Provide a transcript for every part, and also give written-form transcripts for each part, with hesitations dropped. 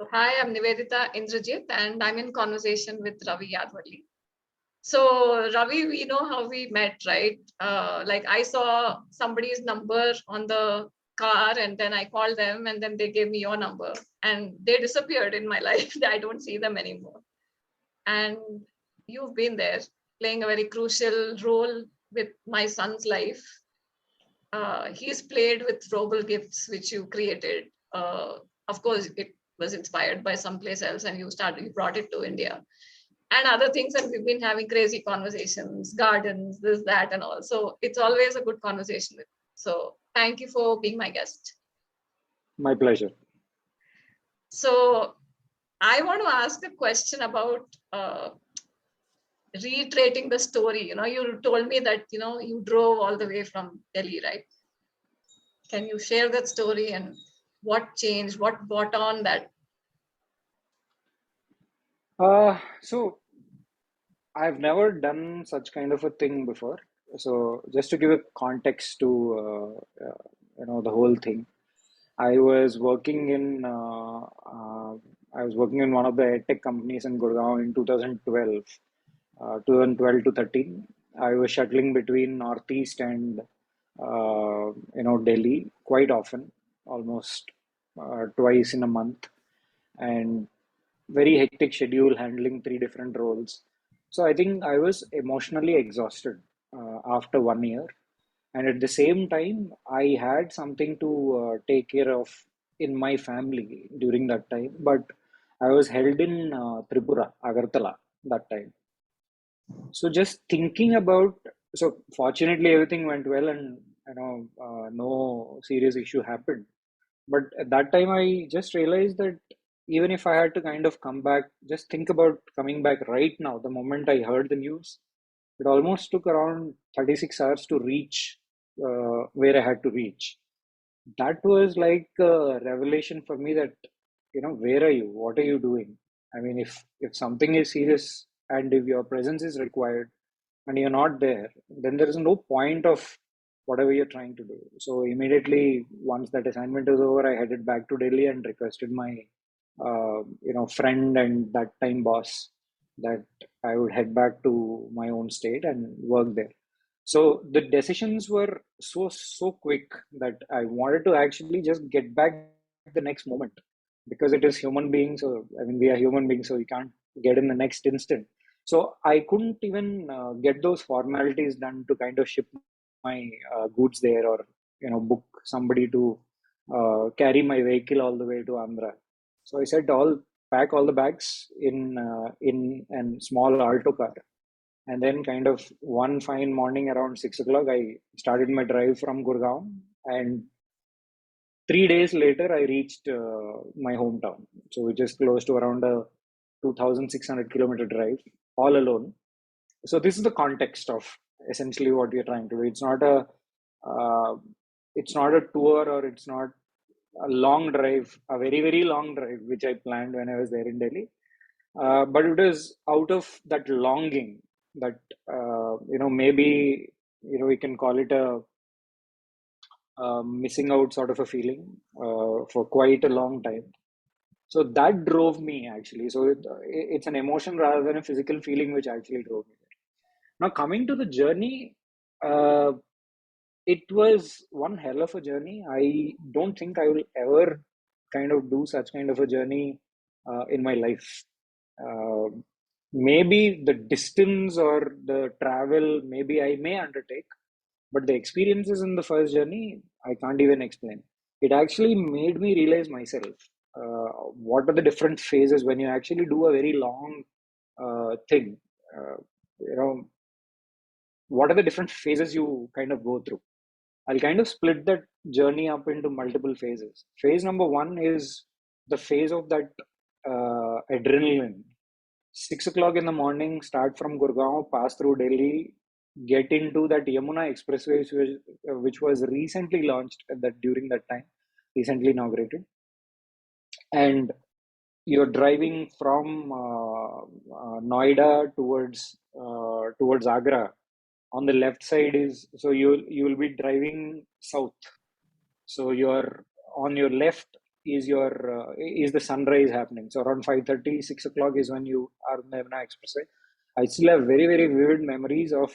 So, hi, I'm Nivedita Indrajit, and I'm in conversation with Ravi Yadivilli. So, Ravi, we know how we met, right? Like, I saw somebody's number on the car, and then I called them, and then they gave me your number, and they disappeared in my life. I don't see them anymore. And you've been there playing a very crucial role with my son's life. He's played with Frobel gifts, which you created. Of course, it was inspired by someplace else, and you brought it to India, and other things. And we've been having crazy conversations, gardens, this, that, and all. So it's always a good conversation with. So thank you for being my guest. My pleasure. So I want to ask a question about reiterating the story. You told me that you drove all the way from Delhi, right? Can you share that story and what changed, what brought on that? So I've never done such kind of a thing before. So just to give a context to the whole thing, I was working in one of the tech companies in Gurgaon in 2012, 2012 to 13. I was shuttling between Northeast and Delhi quite often, almost twice in a month, and very hectic schedule handling three different roles. So I think I was emotionally exhausted after 1 year. And at the same time, I had something to take care of in my family during that time. But I was held in Tripura, Agartala, that time. So just thinking about, so fortunately everything went well, and no serious issue happened. But at that time, I just realized that even if I had to kind of come back, just think about coming back right now, the moment I heard the news, it almost took around 36 hours to reach where I had to reach. That was like a revelation for me that, where are you? What are you doing? I mean, if something is serious and if your presence is required and you're not there, then there is no point of whatever you're trying to do. So immediately, once that assignment was over, I headed back to Delhi and requested my, friend and that time boss that I would head back to my own state and work there. So the decisions were so quick that I wanted to actually just get back the next moment, because it is human beings. So I mean, we are human beings, so you can't get in the next instant. So I couldn't even get those formalities done to kind of ship my goods there, or book somebody to carry my vehicle all the way to Andhra. So I said, all pack all the bags in a small Alto car, and then kind of one fine morning around 6 o'clock, I started my drive from Gurgaon, and 3 days later I reached my hometown. So which is close to around a 2,600-kilometer drive, all alone. So this is the context of essentially what we are trying to do. Uh, it's not a tour, or it's not a long drive, a very very long drive, which I planned when I was there in Delhi. But it is out of that longing that maybe we can call it a missing out sort of a feeling for quite a long time. So that drove me actually. So it's an emotion rather than a physical feeling which actually drove me there. Now coming to the journey, uh, it was one hell of a journey. I don't think I will ever kind of do such kind of a journey in my life. Uh, Maybe the distance or the travel, maybe I may undertake, but the experiences in the first journey, I can't even explain. It actually made me realize myself what are the different phases when you actually do a very long thing. Uh, you know, what are the different phases you kind of go through? I'll kind of split that journey up into multiple phases. Phase number one is the phase of that adrenaline. 6 o'clock in the morning, start from Gurgaon, pass through Delhi, get into that Yamuna Expressway, which was recently launched at that during that time, recently inaugurated, and you're driving from Noida towards Agra. On the left side is, so you will be driving south. So you're on your left. is the sunrise happening. So around 5:30, 6 o'clock is when you are on the Yamuna Expressway. I still have very, very vivid memories of,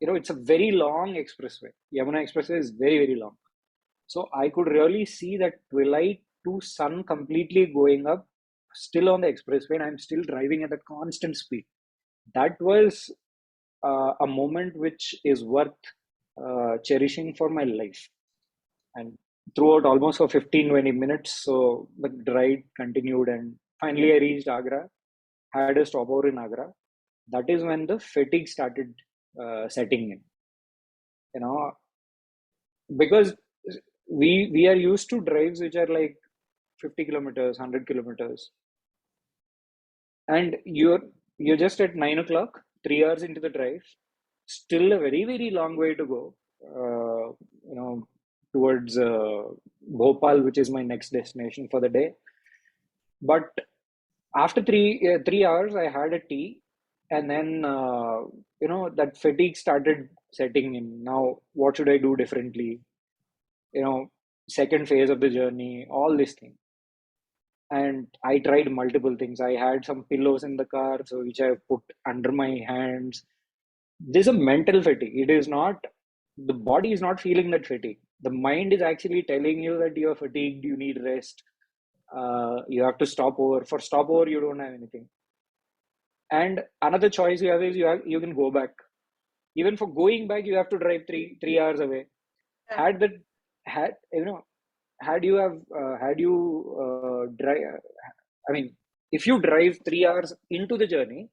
it's a very long expressway. Yamuna Expressway is very, very long. So I could really see that twilight to sun completely going up, still on the expressway, and I'm still driving at a constant speed. That was a moment which is worth cherishing for my life. And throughout almost for 15, 20 minutes, so the ride continued, and finally I reached Agra, had a stopover in Agra. That is when the fatigue started setting in. You know, because we are used to drives which are like 50 kilometers, 100 kilometers, and you're just at 9 o'clock, 3 hours into the drive, still a very, very long way to go. Towards Bhopal, which is my next destination for the day. But after 3 hours, I had a tea, and then that fatigue started setting in. Now, what should I do differently? Second phase of the journey, all this thing. And I tried multiple things. I had some pillows in the car, so which I put under my hands. There's a mental fatigue. It is not, the body is not feeling that fatigue. The mind is actually telling you that you're fatigued, you need rest, you have to stop over. For stop over, you don't have anything. And another choice you have is you can go back. Even for going back, you have to drive three hours away. Yeah. Had that had you know had you drive, I mean, if you drive 3 hours into the journey,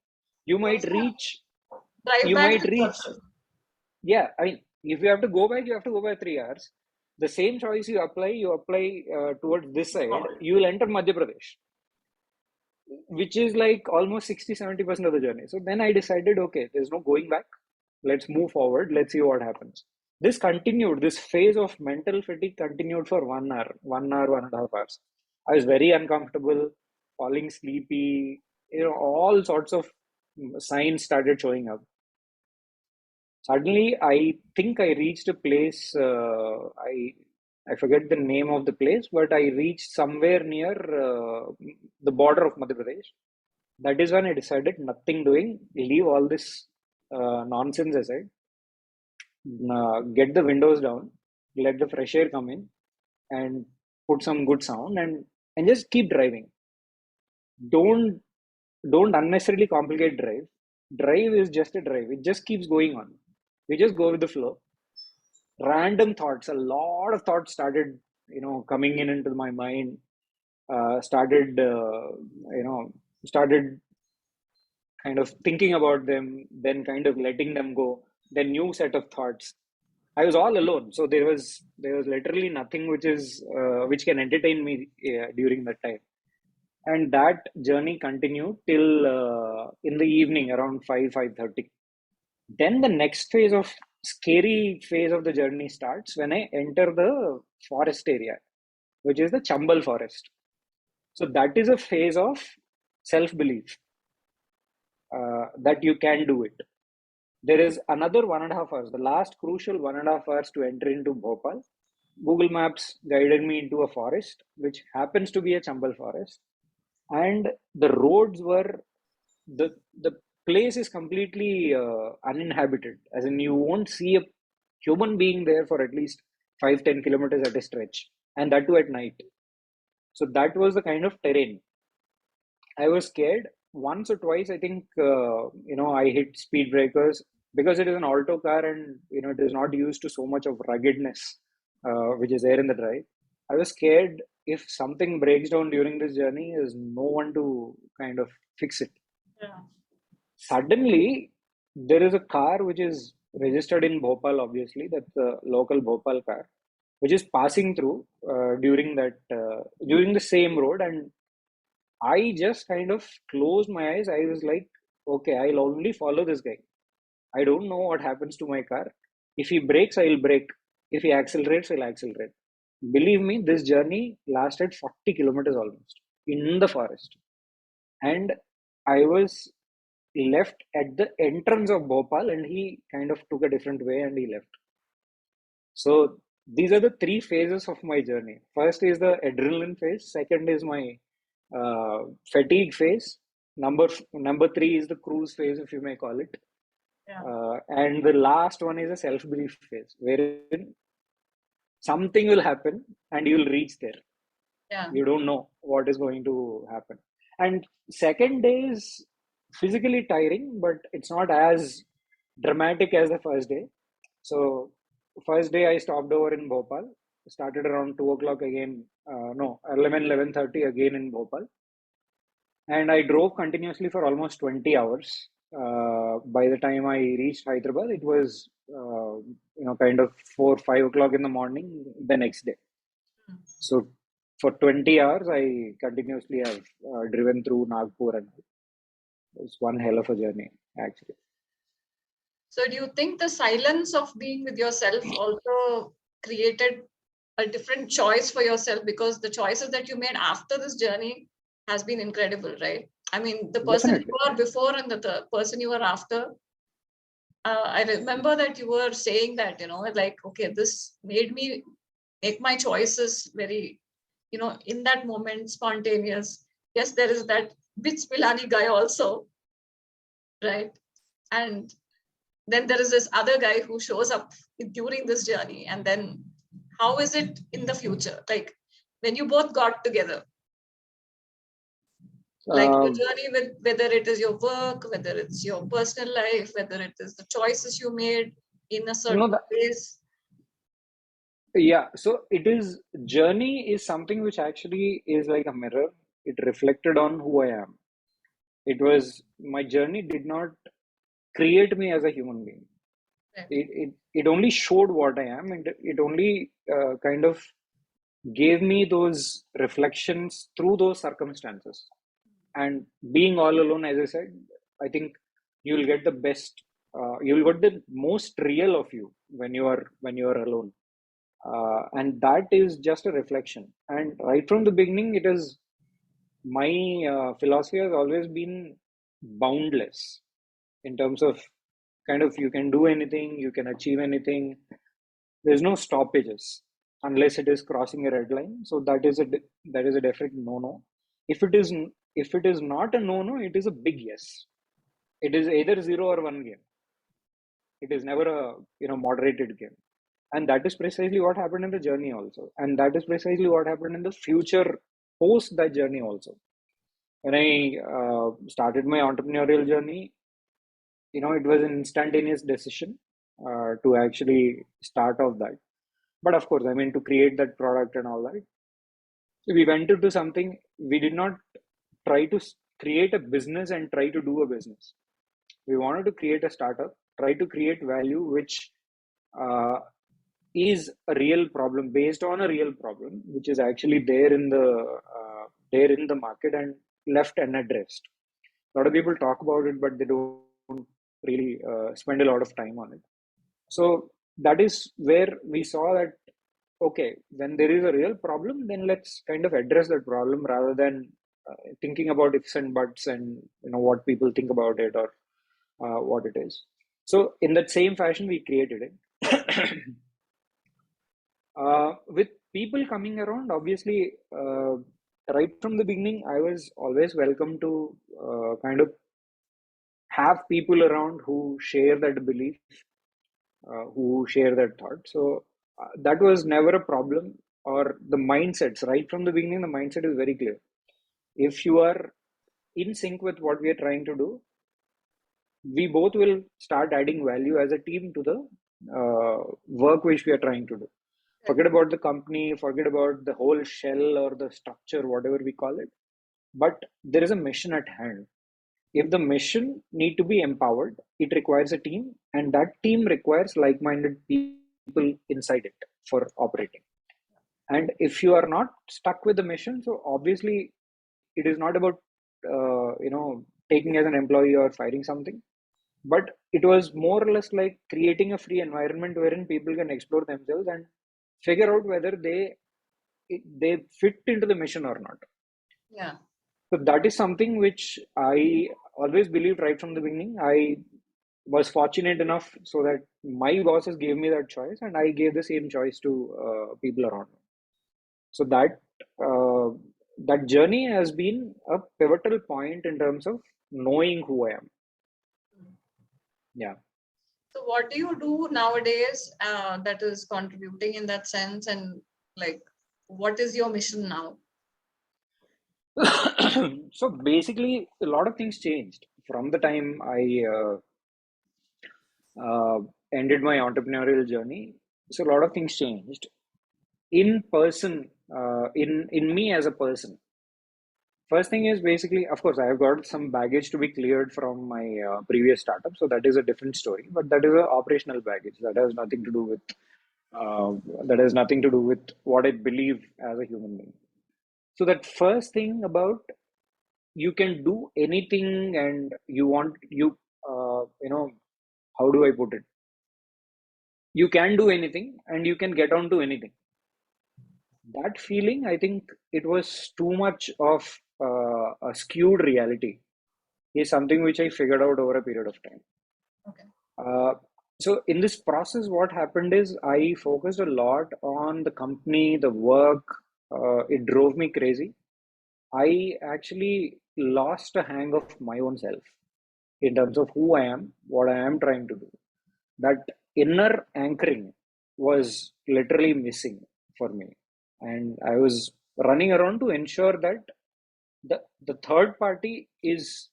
you might reach, Drive you back might to reach, Turkey. yeah, I mean, if you have to go back, you have to go by 3 hours. The same choice you apply towards this side, you will enter Madhya Pradesh, which is like almost 60-70% of the journey. So then I decided, okay, there's no going back. Let's move forward. Let's see what happens. This continued, this phase of mental fatigue continued for 1 hour, 1 hour, 1.5 hours. I was very uncomfortable, falling sleepy, all sorts of signs started showing up. Suddenly, I think I reached a place. I forget the name of the place, but I reached somewhere near the border of Madhya Pradesh. That is when I decided nothing doing, leave all this nonsense aside, get the windows down, let the fresh air come in, and put some good sound, and just keep driving. Don't don't unnecessarily complicate drive. Drive is just a drive. It just keeps going on. We just go with the flow. Random thoughts, a lot of thoughts started, coming in into my mind. Started, started kind of thinking about them, then kind of letting them go. Then new set of thoughts. I was all alone, so there was literally nothing which can entertain me during that time. And that journey continued till in the evening around 5:30. Then the next scary phase of the journey starts when I enter the forest area, which is the Chambal forest. So that is a phase of self-belief that you can do it. There is another 1.5 hours, the last crucial 1.5 hours to enter into Bhopal. Google Maps guided me into a forest, which happens to be a Chambal forest. And the roads were, the place is completely uninhabited, as in you won't see a human being there for at least 5-10 kilometers at a stretch, and that too at night. So that was the kind of terrain. I was scared once or twice. I think I hit speed breakers because it is an alto car, and it is not used to so much of ruggedness which is there in the drive. I was scared if something breaks down during this journey, there's no one to kind of fix it. Yeah. Suddenly, there is a car which is registered in Bhopal, obviously, that's a local Bhopal car, which is passing through during the same road. And I just kind of closed my eyes. I was like, okay, I'll only follow this guy. I don't know what happens to my car. If he brakes, I'll brake. If he accelerates, I'll accelerate. Believe me, this journey lasted 40 kilometers almost in the forest. And I was left at the entrance of Bhopal, and he kind of took a different way and he left. So these are the three phases of my journey. First is the adrenaline phase. Second is my fatigue phase. Number three is the cruise phase, if you may call it. Yeah. And the last one is a self-belief phase, wherein something will happen and you'll reach there. Yeah. You don't know what is going to happen. And second day is physically tiring, but it's not as dramatic as the first day. So first day I stopped over in Bhopal, started around 2 o'clock again, no, 11:30 again in Bhopal. And I drove continuously for almost 20 hours. By the time I reached Hyderabad, it was, kind of 4, 5 o'clock in the morning the next day. Mm. So for 20 hours, I continuously have driven through Nagpur, and it's one hell of a journey, actually. So do you think the silence of being with yourself also created a different choice for yourself, because the choices that you made after this journey has been incredible, right? I mean, the person you Definitely. were before and the person you were after. I remember that you were saying that, like, okay, this made me make my choices very, in that moment, spontaneous. Yes, there is that Bits Pilani guy also, right? And then there is this other guy who shows up during this journey. And then how is it in the future? Like when you both got together, like your Um, journey with whether it is your work, whether it's your personal life, whether it is the choices you made in a you know, certain ways. yeah, so it is journey is something which actually is like a mirror. It reflected on who I am. It was my journey did not create me as a human being. Right. It only showed what I am, and it only kind of gave me those reflections through those circumstances. And being all alone, as I said, I think you'll get the best. You'll get the most real of you when you are alone, and that is just a reflection. And right from the beginning, it is my philosophy has always been boundless in terms of kind of you can do anything, you can achieve anything. There's no stoppages unless it is crossing a red line. So that is a definite no-no. If it is if it is not a no-no, it is a big yes. It is either 0 or 1 game. It is never a moderated game. And that is precisely what happened in the journey also. And that is precisely what happened in the future post that journey also. When I started my entrepreneurial journey, it was an instantaneous decision to actually start off that. But of course, I mean, to create that product and all that, we went into something. We did not try to create a business and try to do a business. We wanted to create a startup, try to create value, which uh, is a real problem based on a real problem, which is actually there in the market and left unaddressed. A lot of people talk about it, but they don't really spend a lot of time on it. So that is where we saw that, okay, when there is a real problem, then let's kind of address that problem rather than thinking about ifs and buts and what people think about it or what it is. So in that same fashion, we created it. With people coming around, obviously, right from the beginning, I was always welcome to kind of have people around who share that belief, who share that thought. So that was never a problem. Or the mindsets, right from the beginning, the mindset is very clear. If you are in sync with what we are trying to do, we both will start adding value as a team to the work which we are trying to do. Forget about the company, forget about the whole shell or the structure, whatever we call it. But there is a mission at hand. If the mission need to be empowered, it requires a team, and that team requires like-minded people inside it for operating. And if you are not stuck with the mission, so obviously it is not about taking as an employee or firing something, but it was more or less like creating a free environment wherein people can explore themselves and figure out whether they fit into the mission or not. Yeah. So that is something which I always believed right from the beginning. I was fortunate enough so that my bosses gave me that choice, and I gave the same choice to people around me. So uh, that journey has been a pivotal point in terms of knowing who I am. Yeah. So what do you do nowadays that is contributing in that sense, and like what is your mission now? So basically, a lot of things changed from the time I uh, ended my entrepreneurial journey. So a lot of things changed in person, in me as a person. First thing is basically, of course, I have got some baggage to be cleared from my previous startup, so that is a different story. But that is an operational baggage that has nothing to do with uh, what I believe as a human being. So that first thing about you can do anything and you want you know how do I put it? You can do anything and you can get on to anything. That feeling, I think it was too much of a skewed reality is something which I figured out over a period of time. Okay. Uh, so in this process, what happened is I focused a lot on the company, the work. It drove me crazy. I actually lost a hang of my own self in terms of who I am, what I am trying to do. That inner anchoring was literally missing for me. And I was running around to ensure that the third party is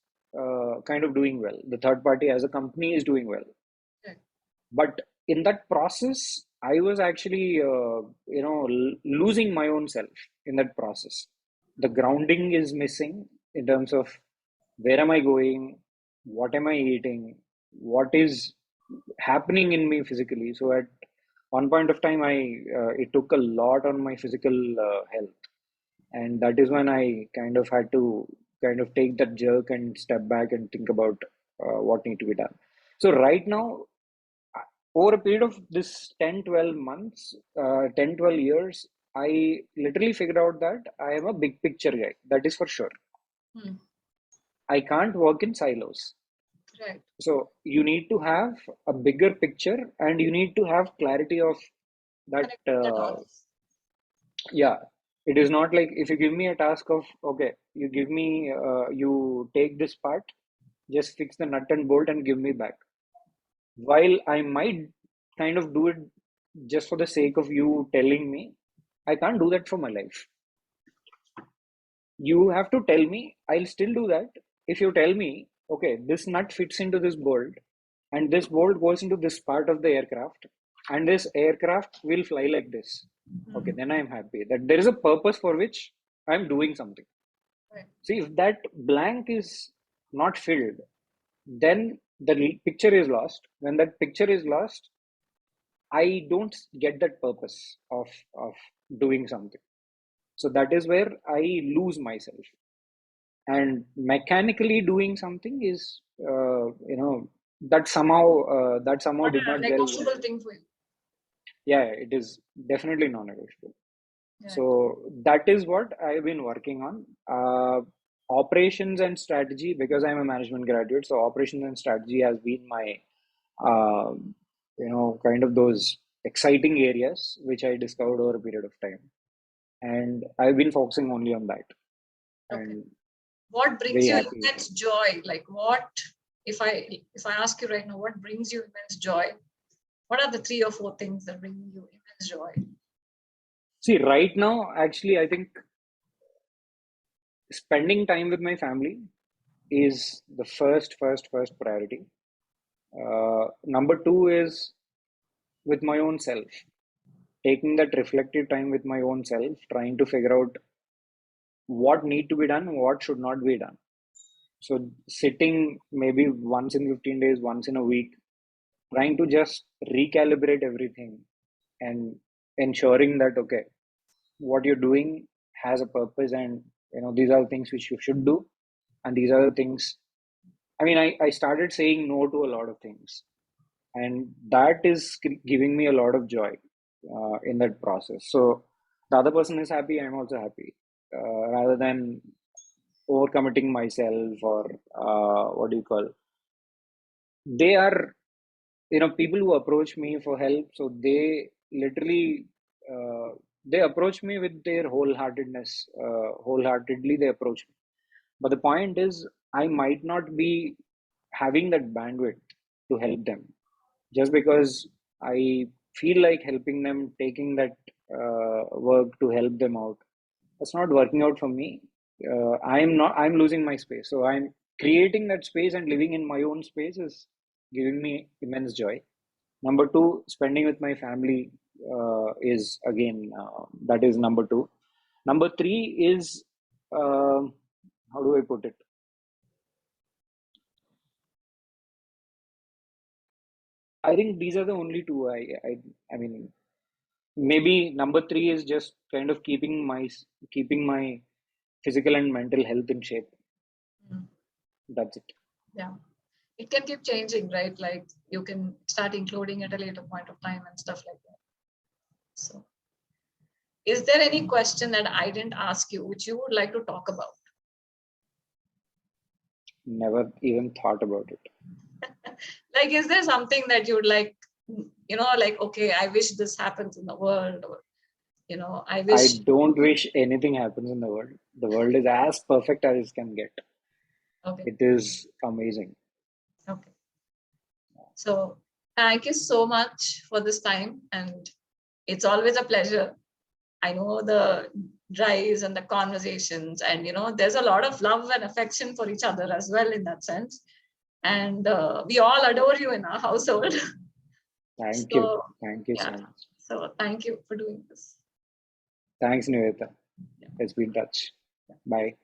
kind of doing well. The third party as a company is doing well. Okay. But in that process, I was actually, losing my own self in that process. The grounding is missing in terms of where am I going, what am I eating, what is happening in me physically. So at one point of time, I it took a lot on my physical health, and that is when I kind of had to kind of take that jerk and step back and think about what need to be done. So right now, over a period of this 10, 12 months, 10, 12 years, I literally figured out that I am a big picture guy. That is for sure. Hmm. I can't work in silos. Right. So you need to have a bigger picture and you need to have clarity of that. Connecting the dots. Yeah, it is not like if you give me a task of, okay, you give me, you take this part, just fix the nut and bolt and give me back. While I might kind of do it just for the sake of you telling me, I can't do that for my life. You have to tell me, I'll still do that. If you tell me, okay, this nut fits into this bolt, and this bolt goes into this part of the aircraft, and this aircraft will fly like this. Okay, Hmm. then I'm happy that there is a purpose for which I'm doing something. Right. See, if that blank is not filled, then the picture is lost. When that picture is lost, I don't get that purpose of doing something. So that is where I lose myself. And mechanically doing something is, that somehow Not did a not gel with negotiable me. thing for you. Yeah, it is definitely non-negotiable. Right. So that is what I've been working on. Operations and strategy, because I'm a management graduate, so operations and strategy has been my, uh, kind of those exciting areas which I discovered over a period of time. And I've been focusing only on that. Okay. And What brings very you happy with immense joy? Like what, if I ask you right now, what brings you immense joy? What are the 3 or 4 things that bring you immense joy? See, right now, actually, I think spending time with my family is the first priority. Number two is with my own self, taking that reflective time with my own self, trying to figure out what need to be done, what should not be done. So sitting maybe once in 15 days, once in a week, trying to just recalibrate everything and ensuring that, okay, what you're doing has a purpose, and these are the things which you should do, and these are the things. I mean, I started saying no to a lot of things, and that is giving me a lot of joy in that process. So the other person is happy, I'm also happy, rather than overcommitting myself or what do you call. They are people who approach me for help, so they literally they approach me with their wholeheartedly they approach me. But the point is, I might not be having that bandwidth to help them just because I feel like helping them, taking that work to help them out. That's not working out for me. I'm losing my space. So I'm creating that space and living in my own space is giving me immense joy. Number two, spending with my family is again, that is number two. Number three is, how do I put it? I think these are the only two. I mean, maybe number three is just kind of keeping my physical and mental health in shape. Mm. That's it. Yeah. It can keep changing, right? Like you can start including at a later point of time and stuff like that. So, is there any question that I didn't ask you which you would like to talk about? Never even thought about it. Like, is there something that you'd like, like, okay, I wish this happens in the world, or, I I wish. don't wish anything happens in the world. The world is as perfect as it can get. Okay. It is amazing. Okay. So, thank you so much for this time. And it's always a pleasure. I know the drives and the conversations, and, there's a lot of love and affection for each other as well in that sense. And we all adore you in our household. Thank you. So, Thank you so yeah. much. So, thank you for doing this. Thanks, Nivedita. Yeah. Let's be in touch. Bye.